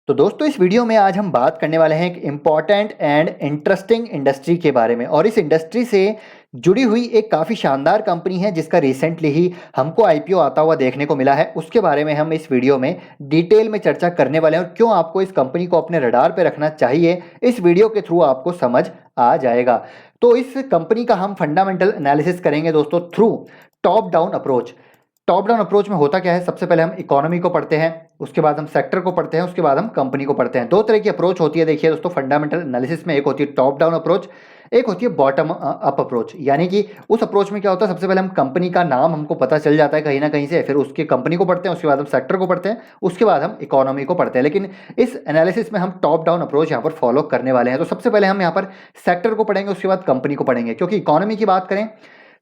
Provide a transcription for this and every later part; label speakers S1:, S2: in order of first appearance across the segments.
S1: तो दोस्तों इस वीडियो में आज हम बात करने वाले हैं एक इम्पॉर्टेंट एंड इंटरेस्टिंग इंडस्ट्री के बारे में और इस इंडस्ट्री से जुड़ी हुई एक काफ़ी शानदार कंपनी है जिसका रिसेंटली ही हमको आईपीओ आता हुआ देखने को मिला है। उसके बारे में हम इस वीडियो में डिटेल में चर्चा करने वाले हैं और क्यों आपको इस कंपनी को अपने रडार पे रखना चाहिए इस वीडियो के थ्रू आपको समझ आ जाएगा। तो इस कंपनी का हम फंडामेंटल एनालिसिस करेंगे दोस्तों through top down approach. Top down approach में होता क्या है, सबसे पहले हम इकोनॉमी को पढ़ते हैं, उसके बाद हम सेक्टर को पढ़ते हैं, उसके बाद हम कंपनी को पढ़ते हैं। दो तरह की अप्रोच होती है देखिए दोस्तों फंडामेंटल एनालिसिस में, एक होती है टॉप डाउन अप्रोच, एक होती है बॉटम अप अप्रोच। यानी कि उस अप्रोच में क्या होता है, सबसे पहले हम कंपनी का नाम हमको पता चल जाता है कहीं ना कहीं से, फिर उसके कंपनी को पढ़ते हैं, उसके बाद हम सेक्टर को पढ़ते हैं, उसके बाद हम इकोनॉमी को पढ़ते हैं। लेकिन इस एनालिसिस में हम टॉप डाउन अप्रोच यहाँ पर फॉलो करने वाले हैं। तो सबसे पहले हम यहाँ पर सेक्टर को पढ़ेंगे, उसके बाद कंपनी को पढ़ेंगे। क्योंकि इकोनॉमी की बात करें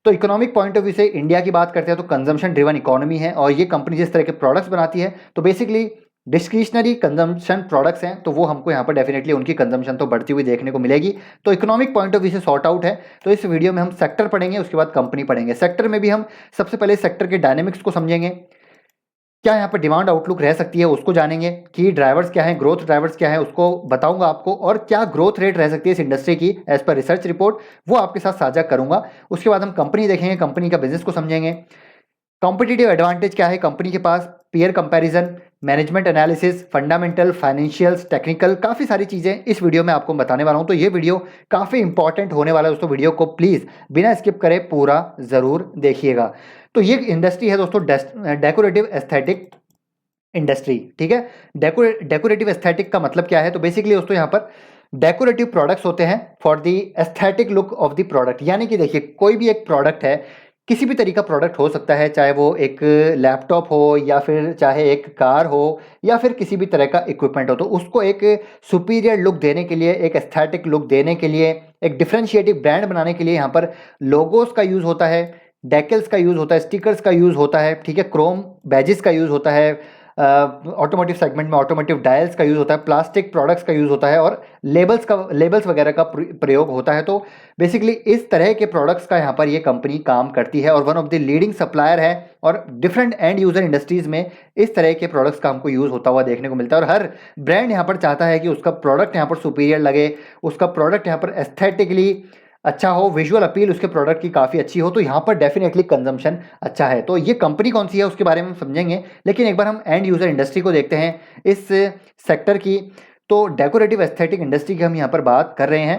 S1: तो इकोनॉमिक पॉइंट ऑफ व्यू से इंडिया की बात करते हैं तो कंजम्पशन ड्रिवन इकोनॉमी है और ये कंपनी जिस तरह के प्रोडक्ट्स बनाती है तो बेसिकली डिस्क्रिशनरी कंजम्पशन प्रोडक्ट्स हैं, तो वो हमको यहाँ पर डेफिनेटली उनकी कंजम्पशन तो बढ़ती हुई देखने को मिलेगी। तो इकोनॉमिक पॉइंट ऑफ व्यू से सॉर्ट आउट है। तो इस वीडियो में हम सेक्टर पढ़ेंगे, उसके बाद कंपनी पढ़ेंगे। सेक्टर में भी हम सबसे पहले सेक्टर के डायनेमिक्स को समझेंगे, क्या यहाँ पर डिमांड आउटलुक रह सकती है उसको जानेंगे, की ड्राइवर्स क्या हैं, ग्रोथ ड्राइवर्स क्या है उसको बताऊंगा आपको, और क्या ग्रोथ रेट रह सकती है इस इंडस्ट्री की एज पर रिसर्च रिपोर्ट, वो आपके साथ साझा करूंगा। उसके बाद हम कंपनी देखेंगे, कंपनी का बिजनेस को समझेंगे, कॉम्पिटिटिव एडवांटेज क्या है कंपनी के पास, peer comparison, management analysis, fundamental, financials, technical, काफ़ी सारी चीज़ें इस वीडियो में आपको बताने वाला हूं। तो ये वीडियो काफ़ी इंपॉर्टेंट होने वाला है दोस्तों, वीडियो को प्लीज़ बिना स्किप करे पूरा ज़रूर देखिएगा। तो ये इंडस्ट्री है दोस्तों डेकोरेटिव एस्थेटिक इंडस्ट्री, ठीक है। डेकोरेटिव एस्थेटिक का मतलब क्या है, तो बेसिकली दोस्तों यहाँ पर डेकोरेटिव प्रोडक्ट्स होते हैं for the aesthetic look of the product. यानी कि देखिए कोई भी एक प्रोडक्ट है, किसी भी तरीका प्रोडक्ट हो सकता है, चाहे वो एक लैपटॉप हो या फिर चाहे एक कार हो या फिर किसी भी तरह का इक्विपमेंट हो, तो उसको एक सुपीरियर लुक देने के लिए, एक एस्थेटिक लुक देने के लिए, एक डिफरेंशिएटिव ब्रांड बनाने के लिए यहाँ पर लोगोस का यूज़ होता है, डेकल्स का यूज़ होता है, स्टिकर्स का यूज़ होता है, ठीक है, क्रोम बैजेस का यूज़ होता है, ऑटोमोटिव सेगमेंट में ऑटोमोटिव डायल्स का यूज़ होता है, प्लास्टिक प्रोडक्ट्स का यूज़ होता है और लेबल्स वगैरह का प्रयोग होता है। तो बेसिकली इस तरह के प्रोडक्ट्स का यहाँ पर ये कंपनी काम करती है और one of the leading supplier है और डिफरेंट एंड यूज़र इंडस्ट्रीज़ में इस तरह के प्रोडक्ट्स का हमको यूज़ होता हुआ देखने को मिलता है। और हर ब्रांड यहाँ पर चाहता है कि उसका प्रोडक्ट यहाँ पर सुपीरियर लगे, उसका प्रोडक्ट यहाँ पर एस्थेटिकली अच्छा हो, विजुअल अपील उसके प्रोडक्ट की काफ़ी अच्छी हो, तो यहाँ पर डेफिनेटली कंजम्पशन अच्छा है। तो ये कंपनी कौन सी है उसके बारे में हम समझेंगे, लेकिन एक बार हम एंड यूज़र इंडस्ट्री को देखते हैं इस सेक्टर की। तो डेकोरेटिव एस्थेटिक इंडस्ट्री की हम यहाँ पर बात कर रहे हैं।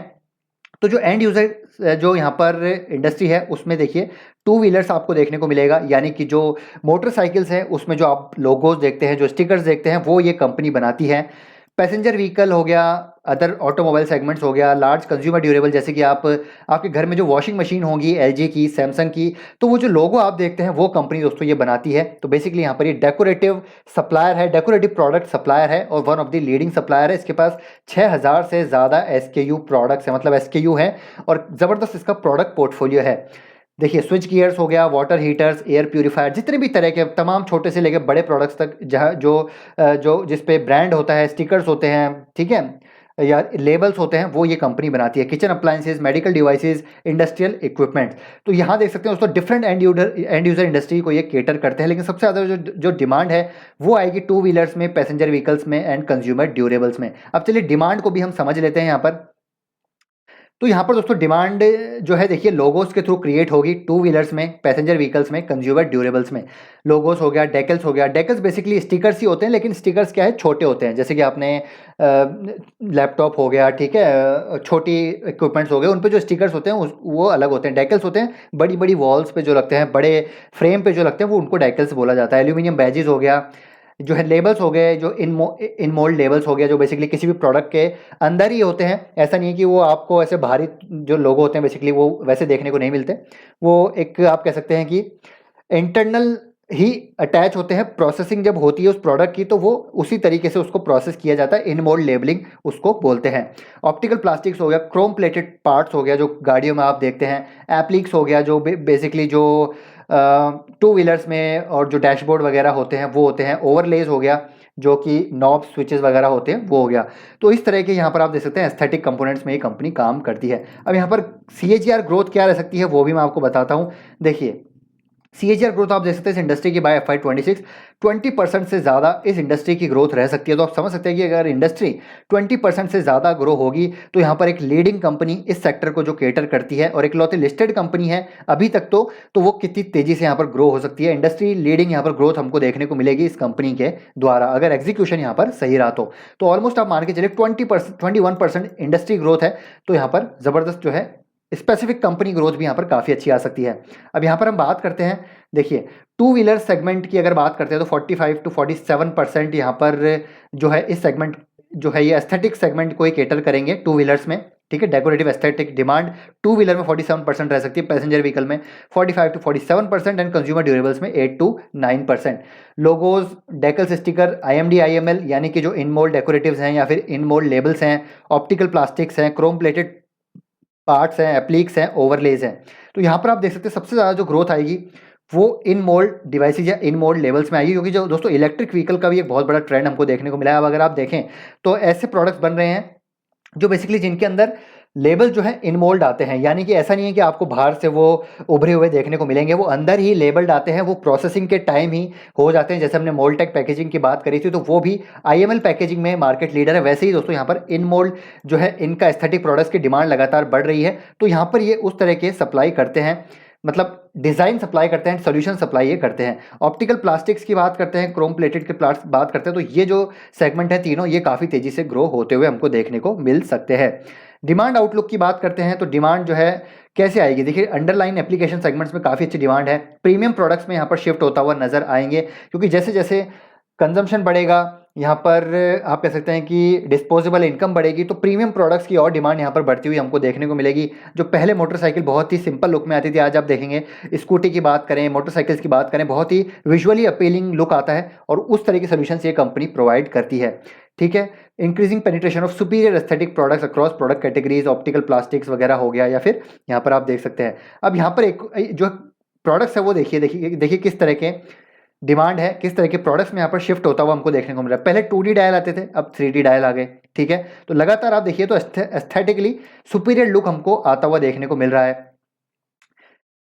S1: तो जो एंड यूज़र जो यहाँ पर इंडस्ट्री है उसमें देखिए टू व्हीलर्स आपको देखने को मिलेगा, यानी कि जो मोटरसाइकिल्स हैं उसमें जो आप लोगोज देखते हैं, जो स्टिकर्स देखते हैं, वो ये कंपनी बनाती है। पैसेंजर व्हीकल हो गया, अदर ऑटोमोबाइल सेगमेंट्स हो गया, लार्ज कंज्यूमर ड्यूरेबल, जैसे कि आपके घर में जो वॉशिंग मशीन होगी एलजी की, सैमसंग की, तो वो जो लोगो आप देखते हैं वो कंपनी दोस्तों ये बनाती है। तो बेसिकली यहाँ पर ये डेकोरेटिव सप्लायर है, डेकोरेटिव प्रोडक्ट सप्लायर है और one of the leading supplier है। इसके पास 6000 से ज़्यादा एसकेयू प्रोडक्ट्स है, मतलब एसकेयू है और ज़बरदस्त इसका प्रोडक्ट पोर्टफोलियो है। देखिए स्विच गियर्स हो गया, वाटर हीटर्स, एयर प्यूरीफायर, जितने भी तरह के तमाम छोटे से लेकर बड़े प्रोडक्ट्स तक जहाँ जो जिस पे ब्रांड होता है, स्टिकर्स होते हैं, ठीक है, या लेबल्स होते हैं, वो ये कंपनी बनाती है। Kitchen appliances, medical devices, industrial equipments. तो यहाँ देख सकते हैं दोस्तों डिफरेंट एंड यूज़र इंडस्ट्री को ये केटर करते हैं, लेकिन सबसे ज़्यादा जो डिमांड है वो आएगी टू व्हीलर्स में, पैसेंजर व्हीकल्स में एंड कंज्यूमर ड्यूरेबल्स में। अब चलिए डिमांड को भी हम समझ लेते हैं यहाँ पर। तो यहाँ पर दोस्तों डिमांड जो है देखिए लोगोस के थ्रू क्रिएट होगी टू व्हीलर्स में, पैसेंजर व्हीकल्स में, कंज्यूमर ड्यूरेबल्स में। लोगोस हो गया, डेकल्स हो गया, डेकल्स बेसिकली स्टिकर्स ही होते हैं, लेकिन स्टिकर्स क्या है, छोटे होते हैं। जैसे कि आपने लैपटॉप हो गया, ठीक है, छोटी इक्विपमेंट्स हो गए, उन पे जो स्टिकर्स होते हैं वो अलग होते हैं। डेकल्स होते हैं बड़ी बड़ी वॉल्स पे जो लगते हैं, बड़े फ्रेम पे जो लगते हैं, वो उनको डेकल्स बोला जाता है। एल्यूमिनियम बैजेस हो गया, जो है लेबल्स हो गए, जो इन मोल्ड लेबल्स हो गया, जो बेसिकली किसी भी प्रोडक्ट के अंदर ही होते हैं। ऐसा नहीं है कि वो आपको ऐसे बाहरी जो लोगो होते हैं बेसिकली वो वैसे देखने को नहीं मिलते, वो एक आप कह सकते हैं कि इंटरनल ही अटैच होते हैं। प्रोसेसिंग जब होती है उस प्रोडक्ट की तो वो उसी तरीके से उसको प्रोसेस किया जाता है, इन मोल्ड लेबलिंग उसको बोलते हैं। ऑप्टिकल प्लास्टिक्स हो गया, क्रोम प्लेटेड पार्ट्स हो गया जो गाड़ियों में आप देखते हैं, एप्लिक्स हो गया जो बेसिकली जो टू व्हीलर्स में और जो डैशबोर्ड वगैरह होते हैं वो होते हैं, ओवरलेज हो गया जो कि नॉब स्विचेस वगैरह होते हैं वो हो गया। तो इस तरह के यहाँ पर आप देख सकते हैं एस्थेटिक कंपोनेंट्स में ये कंपनी काम करती है। अब यहाँ पर CAGR ग्रोथ क्या रह सकती है वो भी मैं आपको बताता हूँ। देखिए सीएजीआर ग्रोथ आप देख सकते हैं इस इंडस्ट्री की बाय FY26 20% से ज़्यादा इस इंडस्ट्री की ग्रोथ रह सकती है। तो आप समझ सकते हैं कि अगर इंडस्ट्री 20% से ज़्यादा ग्रो होगी तो यहाँ पर एक लीडिंग कंपनी इस सेक्टर को जो केटर करती है और एक लौती लिस्टेड कंपनी है अभी तक तो वो कितनी तेज़ी से यहाँ पर ग्रो हो सकती है। इंडस्ट्री लीडिंग यहाँ पर ग्रोथ हमको देखने को मिलेगी इस कंपनी के द्वारा, अगर एग्जीक्यूशन यहाँ पर सही रहा तो ऑलमोस्ट आप मान के चलिए 21% इंडस्ट्री ग्रोथ है, तो यहाँ पर ज़बरदस्त जो है स्पेसिफिक कंपनी ग्रोथ भी यहाँ पर काफ़ी अच्छी आ सकती है। अब यहाँ पर हम बात करते हैं, देखिए टू व्हीलर सेगमेंट की अगर बात करते हैं तो 45 to 47% यहाँ पर जो है इस सेगमेंट जो है ये एस्थेटिक सेगमेंट को ही केटर करेंगे टू व्हीलर्स में, ठीक है। Decorative aesthetic demand two wheeler में 47% रह सकती है, पैसेंजर व्हीकल में 45 to 47% एंड कंज्यूमर ड्यूरेबल्स में 8 to 9%। Logos, decals, sticker, IMD IML यानी कि जो इन मोल्ड डेकोरेटिव्स हैं या फिर इन मोल्ड लेबल्स हैं, ऑप्टिकल प्लास्टिक्स हैं, क्रोम प्लेटेड पार्ट्स हैं, एप्लीक्स हैं, ओवरलेज हैं। तो यहाँ पर आप देख सकते हैं सबसे ज़्यादा जो ग्रोथ आएगी वो इन मोल्ड डिवाइसेज या इन मोल्ड लेवल्स में आएगी, क्योंकि जो दोस्तों इलेक्ट्रिक व्हीकल का भी एक बहुत बड़ा ट्रेंड हमको देखने को मिला है। अब अगर आप देखें तो ऐसे प्रोडक्ट्स बन रहे हैं जो बेसिकली जिनके अंदर लेबल जो है इन मोल्ड आते हैं, यानी कि ऐसा नहीं है कि आपको बाहर से वो उभरे हुए देखने को मिलेंगे, वो अंदर ही लेबल्ड आते हैं, वो प्रोसेसिंग के टाइम ही हो जाते हैं। जैसे हमने मोल्टेक पैकेजिंग की बात करी थी तो वो भी IML पैकेजिंग में मार्केट लीडर है, वैसे ही दोस्तों यहाँ पर इन मोल्ड जो है इनका एस्थेटिक प्रोडक्ट्स की डिमांड लगातार बढ़ रही है। तो यहाँ पर ये उस तरह के सप्लाई करते हैं, मतलब डिज़ाइन सप्लाई करते हैं, सोल्यूशन सप्लाई ये करते हैं। ऑप्टिकल प्लास्टिक्स की बात करते हैं, क्रोम प्लेटेड के प्लास्ट बात करते हैं, तो ये जो सेगमेंट है तीनों ये काफ़ी तेज़ी से ग्रो होते हुए हमको देखने को मिल सकते हैं। डिमांड आउटलुक की बात करते हैं तो डिमांड जो है कैसे आएगी, देखिए अंडरलाइन एप्लीकेशन सेगमेंट्स में काफ़ी अच्छी डिमांड है। प्रीमियम प्रोडक्ट्स में यहाँ पर शिफ्ट होता हुआ नजर आएंगे, क्योंकि जैसे जैसे कंजम्पशन बढ़ेगा, यहाँ पर आप कह सकते हैं कि डिस्पोजेबल इनकम बढ़ेगी, तो प्रीमियम प्रोडक्ट्स की और डिमांड यहाँ पर बढ़ती हुई हमको देखने को मिलेगी। जो पहले मोटरसाइकिल बहुत ही सिंपल लुक में आती थी, आज आप देखेंगे स्कूटी की बात करें, मोटरसाइकिल्स की बात करें, बहुत ही विजुअली अपीलिंग लुक आता है और उस तरह के सोल्यूशन ये कंपनी प्रोवाइड करती है, ठीक है। Increasing penetration of superior aesthetic products across product categories, optical plastics वगैरह हो गया, या फिर यहाँ पर आप देख सकते हैं। अब यहाँ पर एक जो प्रोडक्ट्स है वो देखिए देखिए देखिए किस तरह के डिमांड है, किस तरह के प्रोडक्ट्स में यहाँ पर शिफ्ट होता हुआ हमको देखने को मिल रहा है। पहले 2D डायल आते थे, अब 3D डायल आ गए, ठीक है। तो लगातार आप देखिए तो एस्थेटिकली सुपीरियर लुक हमको आता हुआ देखने को मिल रहा है,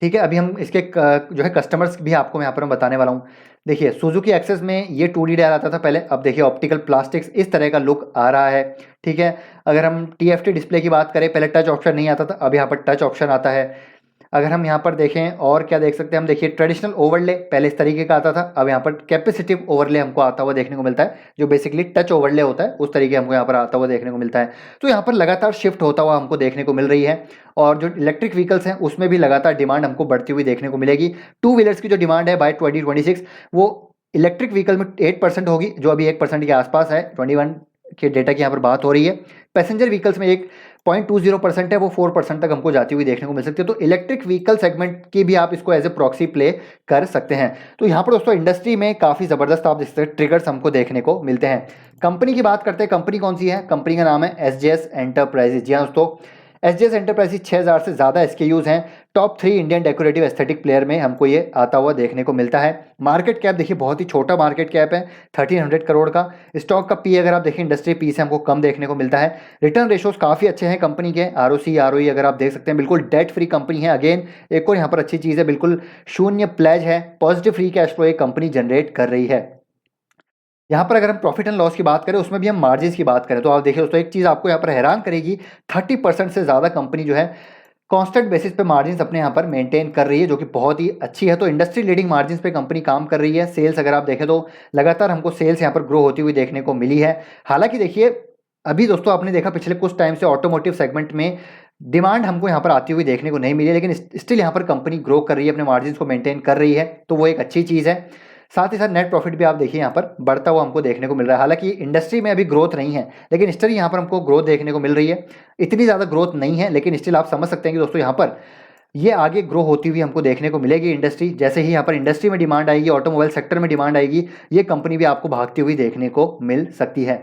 S1: ठीक है। अभी हम इसके जो है कस्टमर्स भी आपको यहाँ पर मैं बताने वाला हूँ। देखिए सुजुकी एक्सेस में ये 2D डायल आता था पहले, अब देखिए ऑप्टिकल प्लास्टिक्स इस तरह का लुक आ रहा है, ठीक है। अगर हम TFT डिस्प्ले की बात करें, पहले टच ऑप्शन नहीं आता था, अब यहाँ पर टच ऑप्शन आता है। अगर हम यहाँ पर देखें और क्या देख सकते हैं हम, देखिए ट्रेडिशनल ओवरले पहले इस तरीके का आता था, अब यहाँ पर कैपेसिटिव ओवरले हमको आता हुआ देखने को मिलता है, जो बेसिकली टच ओवरले होता है उस तरीके हमको यहाँ पर आता हुआ देखने को मिलता है। तो यहाँ पर लगातार शिफ्ट होता हुआ हमको देखने को मिल रही है, और जो इलेक्ट्रिक व्हीकल्स हैं उसमें भी लगातार डिमांड हमको बढ़ती हुई देखने को मिलेगी। टू व्हीलर्स की जो डिमांड है बाय 2026 वो इलेक्ट्रिक व्हीकल में 8% होगी, जो अभी 1% के आसपास है, 21 के डेटा की यहाँ पर बात हो रही है। पैसेंजर व्हीकल्स में 1.20% है, वो 4% तक हमको जाती हुई देखने को मिल सकती है। तो इलेक्ट्रिक व्हीकल सेगमेंट की भी आप इसको एज ए प्रॉक्सी प्ले कर सकते हैं। तो यहाँ पर दोस्तों इंडस्ट्री में काफ़ी ज़बरदस्त आप जिस तरह ट्रिगर्स हमको देखने को मिलते हैं। कंपनी की बात करते हैं, कंपनी कौन सी है, कंपनी का नाम है SJS एंटरप्राइजेज। जी हाँ दोस्तों, SJS एंटरप्राइजेज 6000 से ज़्यादा SKUs हैं, top 3 Indian decorative aesthetic player में हमको ये आता हुआ देखने को मिलता है। मार्केट कैप देखिए बहुत ही छोटा मार्केट कैप है, 1300 करोड़ का। स्टॉक का पी अगर आप देखें इंडस्ट्री पी से हमको कम देखने को मिलता है। रिटर्न रेशोज काफ़ी अच्छे हैं कंपनी के, ROC ROE अगर आप देख सकते हैं, बिल्कुल डेट फ्री कंपनी है। अगेन एक और यहाँ पर अच्छी चीज़ है, बिल्कुल शून्य प्लेज है, पॉजिटिव फ्री कैश फ्लो एक कंपनी जनरेट कर रही है। यहाँ पर अगर हम प्रॉफिट एंड लॉस की बात करें, उसमें भी हम मार्जिन की बात करें, तो आप देखिए दोस्तों एक चीज़ आपको यहाँ पर हैरान करेगी, 30% से ज़्यादा कंपनी जो है कांस्टेंट बेसिस पे मार्जिन अपने यहाँ पर मेंटेन कर रही है, जो कि बहुत ही अच्छी है। तो इंडस्ट्री लीडिंग मार्जिन पे कंपनी काम कर रही है। सेल्स अगर आप देखें तो लगातार हमको सेल्स यहाँ पर ग्रो होती हुई देखने को मिली है। हालांकि देखिए अभी दोस्तों आपने देखा पिछले कुछ टाइम से ऑटोमोटिव सेगमेंट में डिमांड हमको यहाँ पर आती हुई देखने को नहीं मिली है, लेकिन स्टिल यहाँ पर कंपनी ग्रो कर रही है, अपने मार्जिन को मेंटेन कर रही है, तो वो एक अच्छी चीज़ है। साथ ही साथ नेट प्रॉफिट भी आप देखिए यहाँ पर बढ़ता हुआ हमको देखने को मिल रहा है। हालांकि इंडस्ट्री में अभी ग्रोथ नहीं है, लेकिन स्टिल यहाँ पर हमको ग्रोथ देखने को मिल रही है। इतनी ज़्यादा ग्रोथ नहीं है, लेकिन स्टिल आप समझ सकते हैं कि दोस्तों यहाँ पर ये आगे ग्रो होती हुई हमको देखने को मिलेगी इंडस्ट्री। जैसे ही यहाँ पर इंडस्ट्री में डिमांड आएगी, ऑटोमोबाइल सेक्टर में डिमांड आएगी, ये कंपनी भी आपको भागती हुई देखने को मिल सकती है।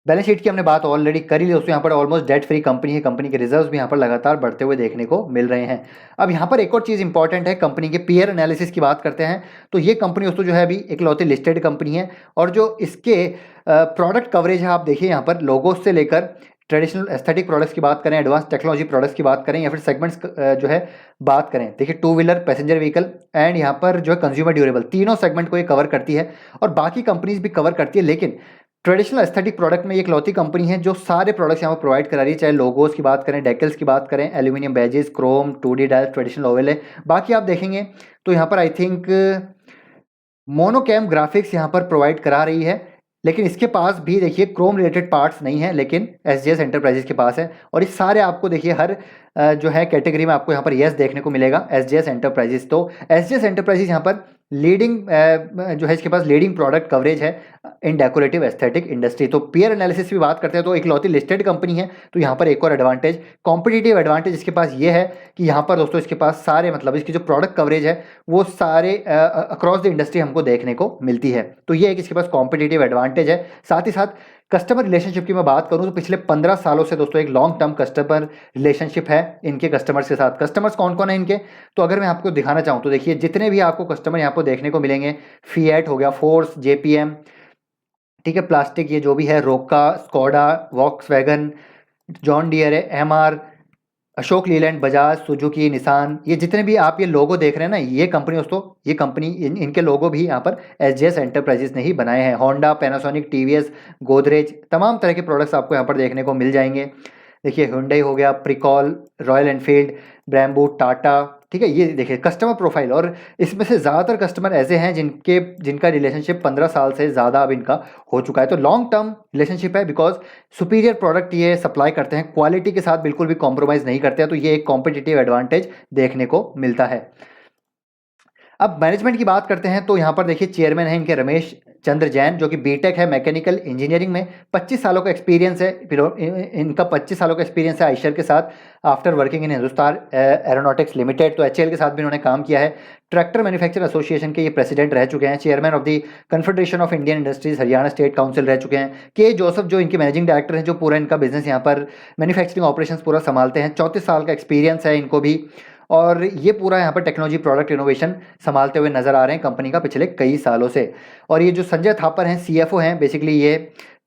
S1: बैलेंस शीट की हमने बात ऑलरेडी करी ली दोस्तों, यहाँ पर ऑलमोस्ट डेट फ्री कंपनी है, कंपनी के रिजर्व्स भी यहाँ पर लगातार बढ़ते हुए देखने को मिल रहे हैं। अब यहाँ पर एक और चीज़ इंपॉर्टेंट है, कंपनी के पीयर एनालिसिस की बात करते हैं, तो ये कंपनी दोस्तों जो है अभी एक लौती लिस्टेड कंपनी है, और जो इसके प्रोडक्ट कवरेज है आप देखिए यहाँ पर लोगोस से लेकर ट्रेडिशनल एस्थेटिक प्रोडक्ट्स की बात करें, एडवांस टेक्नोलॉजी प्रोडक्ट्स की बात करें, या फिर सेगमेंट्स जो है बात करें, देखिए two wheeler, passenger vehicle and यहाँ पर जो है कंज्यूमर ड्यूरेबल, तीनों सेगमेंट को ये कवर करती है और बाकी कंपनीज भी कवर करती है। लेकिन ट्रेडिशनल एस्थेटिक प्रोडक्ट में ये इकलौती कंपनी है जो सारे प्रोडक्ट्स यहाँ पर प्रोवाइड करा रही है, चाहे लोगोस की बात करें, डेकल्स की बात करें, aluminium badges, Chrome, 2D dial, traditional Oval है। बाकी आप देखेंगे तो यहाँ पर आई थिंक मोनोकैम ग्राफिक्स यहाँ पर प्रोवाइड करा रही है, लेकिन इसके पास भी देखिए क्रोम रिलेटेड पार्ट्स नहीं है, लेकिन एसजीएस एंटरप्राइजेस के पास है। और इस सारे आपको देखिए हर जो है कैटेगरी में आपको यहाँ पर यस देखने को मिलेगा, एसजीएस एंटरप्राइजेस। तो एसजीएस एंटरप्राइजेस यहाँ पर लीडिंग जो है इसके पास लीडिंग प्रोडक्ट कवरेज है इन डेकोरेटिव एस्थेटिक इंडस्ट्री। तो पीयर एनालिसिस की बात करते हैं तो इकलौती लिस्टेड कंपनी है, तो यहाँ पर एक और एडवांटेज, कॉम्पिटिटिव एडवांटेज इसके पास ये है कि यहाँ पर दोस्तों इसके पास सारे मतलब इसकी जो प्रोडक्ट कवरेज है वो सारे अक्रॉस द इंडस्ट्री हमको देखने को मिलती है। तो ये एक इसके पास कॉम्पिटिटिव एडवांटेज है। साथ ही साथ कस्टमर रिलेशनशिप की मैं बात करूं तो पिछले 15 सालों से दोस्तों एक लॉन्ग टर्म कस्टमर रिलेशनशिप है इनके कस्टमर्स के साथ। कस्टमर्स कौन कौन है इनके, तो अगर मैं आपको दिखाना चाहूं तो देखिए जितने भी आपको कस्टमर यहाँ पर देखने को मिलेंगे, फिएट हो गया, फोर्स, जेपीएम, ठीक है, प्लास्टिक, ये जो भी है, रोका, स्कोडा, वॉक्सवैगन, जॉन डियर है, MR, Ashok Leyland, Bajaj, Suzuki, Nissan, ये जितने भी आप ये लोगो देख रहे हैं ना, ये कंपनी दोस्तों, ये कंपनी इनके लोगो भी यहाँ पर एसजीएस एंटरप्राइजेस ने ही बनाए हैं। होंडा, पैनासोनिक, टीवीएस, गोदरेज, तमाम तरह के प्रोडक्ट्स आपको यहाँ पर देखने को मिल जाएंगे। देखिए हुंडई हो गया, Pricol, royal Enfield, Brembo, Tata, ठीक है। ये देखिए कस्टमर प्रोफाइल, और इसमें से ज़्यादातर कस्टमर ऐसे हैं जिनका रिलेशनशिप 15 साल से ज़्यादा अब इनका हो चुका है। तो लॉन्ग टर्म रिलेशनशिप है, बिकॉज सुपीरियर प्रोडक्ट ये सप्लाई करते हैं, क्वालिटी के साथ बिल्कुल भी कॉम्प्रोमाइज़ नहीं करते हैं। तो ये एक कॉम्पिटिटिव एडवांटेज देखने को मिलता है। अब मैनेजमेंट की बात करते हैं तो यहाँ पर देखिए चेयरमैन है इनके रमेश चंद्र जैन, जो कि बीटेक है मैकेनिकल इंजीनियरिंग में, 25 सालों का एक्सपीरियंस है। इनका 25 सालों का एक्सपीरियंस है आइशर के साथ, after working in Hindustan aeronautics limited. तो एचएएल के साथ भी इन्होंने काम किया है। ट्रैक्टर मैन्युफैक्चर एसोसिएशन के ये प्रेसिडेंट रह चुके हैं, chairman of the confederation of Indian industries Haryana state council रह चुके हैं। के जोसेफ जो इनके मैनेजिंग डायरेक्टर हैं, जो पूरा इनका बिजनेस यहाँ पर मैन्युफैक्चरिंग ऑपरेशंस पूरा संभालते हैं, 34 साल का एक्सपीरियंस है इनको भी, और ये पूरा यहाँ पर टेक्नोलॉजी प्रोडक्ट इनोवेशन संभालते हुए नजर आ रहे हैं कंपनी का पिछले कई सालों से। और ये जो संजय थापर हैं सीएफओ हैं, बेसिकली ये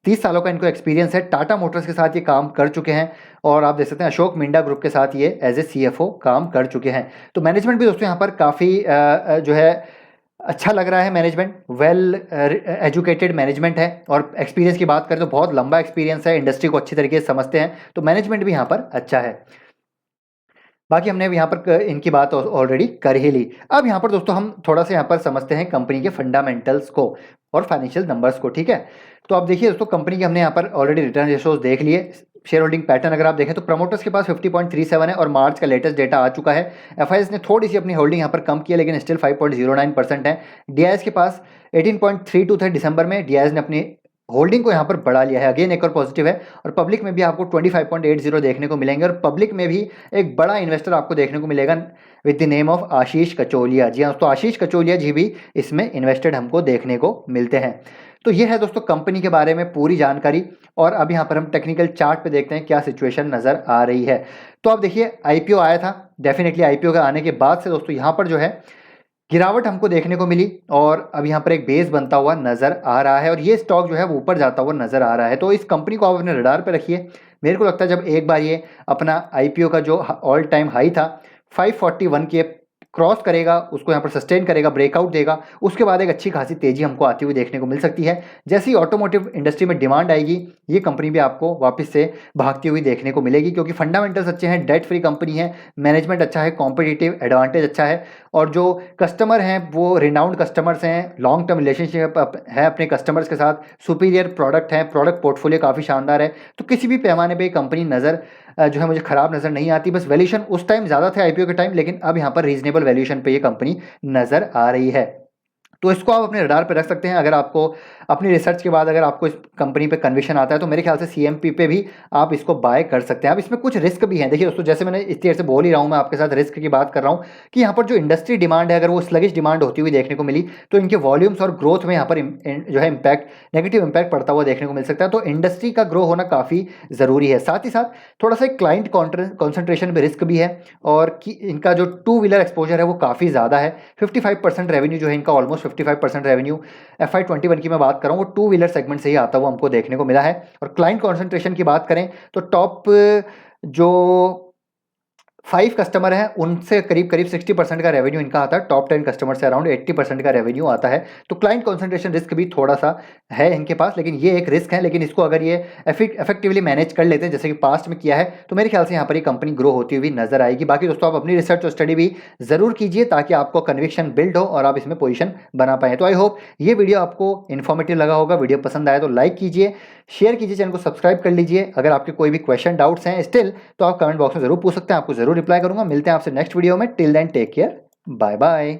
S1: 30 सालों का इनको एक्सपीरियंस है। टाटा मोटर्स के साथ ये काम कर चुके हैं, और आप देख सकते हैं अशोक मिंडा ग्रुप के साथ ये एज ए सीएफओ काम कर चुके हैं। तो मैनेजमेंट भी दोस्तों यहाँ पर काफ़ी जो है अच्छा लग रहा है। मैनेजमेंट वेल एजुकेटेड मैनेजमेंट है, और एक्सपीरियंस की बात करें तो बहुत लंबा एक्सपीरियंस है, इंडस्ट्री को अच्छी तरीके से समझते हैं। तो मैनेजमेंट भी यहाँ पर अच्छा है। बाकी हमने यहाँ पर इनकी बात ऑलरेडी कर ही ली। अब यहाँ पर दोस्तों हम थोड़ा सा यहाँ पर समझते हैं कंपनी के फंडामेंटल्स को और फाइनेंशियल नंबर्स को, ठीक है। तो आप देखिए दोस्तों कंपनी के हमने यहाँ पर ऑलरेडी रिटर्न रेशोज देख लिए। शेयर होल्डिंग पैटर्न अगर आप देखें तो प्रमोटर्स के पास 50.37 है, और मार्च का लेटेस्ट डेटा आ चुका है। एफआईएस ने थोड़ी सी अपनी होल्डिंग यहाँ पर कम की है, लेकिन स्टिल 5.09% है। डीआईएस के पास 18.32 थे दिसंबर में, डीआईएस ने अपनी होल्डिंग को यहाँ पर बढ़ा लिया है, अगेन एक और पॉजिटिव है। और पब्लिक में भी आपको 25.80 देखने को मिलेंगे, और पब्लिक में भी एक बड़ा इन्वेस्टर आपको देखने को मिलेगा विद द नेम ऑफ आशीष कचोलिया। जी हाँ दोस्तों, आशीष कचोलिया जी भी इसमें इन्वेस्टेड हमको देखने को मिलते हैं। तो ये है दोस्तों कंपनी के बारे में पूरी जानकारी। और अब यहाँ पर हम टेक्निकल चार्ट पे देखते हैं क्या सिचुएशन नज़र आ रही है। तो आप देखिए आईपीओ आया था, डेफिनेटली आईपीओ के आने के बाद से दोस्तों यहाँ पर जो है गिरावट हमको देखने को मिली, और अब यहाँ पर एक बेस बनता हुआ नजर आ रहा है, और ये स्टॉक जो है वो ऊपर जाता हुआ नजर आ रहा है। तो इस कंपनी को आप अपने रडार पे रखिए। मेरे को लगता है जब एक बार ये अपना आईपीओ का जो ऑल टाइम हाई था 541 के क्रॉस करेगा, उसको यहाँ पर सस्टेन करेगा, ब्रेकआउट देगा, उसके बाद एक अच्छी खासी तेजी हमको आती हुई देखने को मिल सकती है। जैसे ही ऑटोमोटिव इंडस्ट्री में डिमांड आएगी, ये कंपनी भी आपको वापस से भागती हुई देखने को मिलेगी, क्योंकि फंडामेंटल्स अच्छे हैं, डेट फ्री कंपनी है, मैनेजमेंट अच्छा है, कॉम्पिटिटिव एडवांटेज अच्छा है, और जो कस्टमर हैं वो रिनाउंड कस्टमर्स हैं, लॉन्ग टर्म रिलेशनशिप है अपने कस्टमर्स के साथ, सुपीरियर प्रोडक्ट है, प्रोडक्ट पोर्टफोलियो काफ़ी शानदार है। तो किसी भी पैमाने पर कंपनी नज़र जो है मुझे ख़राब नज़र नहीं आती। बस वैल्यूएशन उस टाइम ज़्यादा थे आईपीओ के टाइम, लेकिन अब यहाँ पर रीजनेबल वैल्यूएशन पे ये कंपनी नज़र आ रही है। तो इसको आप अपने रडार पे रख सकते हैं। अगर आपको अपनी रिसर्च के बाद अगर आपको इस कंपनी पे कन्विक्शन आता है तो मेरे ख्याल से सीएमपी पे भी आप इसको बाय कर सकते हैं। अब इसमें कुछ रिस्क भी हैं। देखिए दोस्तों, जैसे मैंने इस देर से बोल ही रहा हूँ, मैं आपके साथ रिस्क की बात कर रहा हूँ कि यहाँ पर जो इंडस्ट्री डिमांड है, अगर वो स्लगिश डिमांड होती हुई देखने को मिली तो इनके वॉल्यूम्स और ग्रोथ में यहाँ पर जो है नेगेटिव इंपैक्ट पड़ता हुआ देखने को मिल सकता है। तो इंडस्ट्री का ग्रो होना काफ़ी ज़रूरी है। साथ ही साथ थोड़ा सा क्लाइंट कॉन्सेंट्रेशन में रिस्क भी है, और कि इनका जो टू व्हीलर एक्सपोजर है वो काफ़ी ज़्यादा है। 55% रेवेन्यू जो है इनका ऑलमोस्ट 55% रेवेन्यू FY21 की मैं बात कर रहा हूँ वो टू व्हीलर सेगमेंट से ही आता हुआ हमको देखने को मिला है। और क्लाइंट कॉन्सेंट्रेशन की बात करें तो टॉप जो 5 कस्टमर हैं उनसे करीब 60% का रेवेन्यू इनका आता है, टॉप 10 कस्टमर से अराउंड 80% का रेवेन्यू आता है। तो क्लाइंट कॉन्सेंट्रेशन रिस्क भी थोड़ा सा है इनके पास, लेकिन ये एक रिस्क है, लेकिन इसको अगर ये इफेक्टिवली मैनेज कर लेते हैं जैसे कि पास्ट में किया है तो मेरे ख्याल से यहाँ पर ये कंपनी ग्रो होती हुई नजर आएगी। बाकी दोस्तों आप अपनी रिसर्च और स्टडी भी जरूर कीजिए ताकि आपको कन्विक्शन बिल्ड हो और आप इसमें पोजीशन बना पाए। तो आई होप ये वीडियो आपको इन्फॉर्मेटिव लगा होगा। वीडियो पसंद आए तो लाइक कीजिए, शेयर कीजिए, चैनल को सब्सक्राइब कर लीजिए। अगर आपके कोई भी क्वेश्चन डाउट्स हैं स्टिल तो आप कमेंट बॉक्स में जरूर पूछ सकते हैं, आपको जरूर रिप्लाई करूंगा। मिलते हैं आपसे नेक्स्ट वीडियो में। Till then take care, bye bye.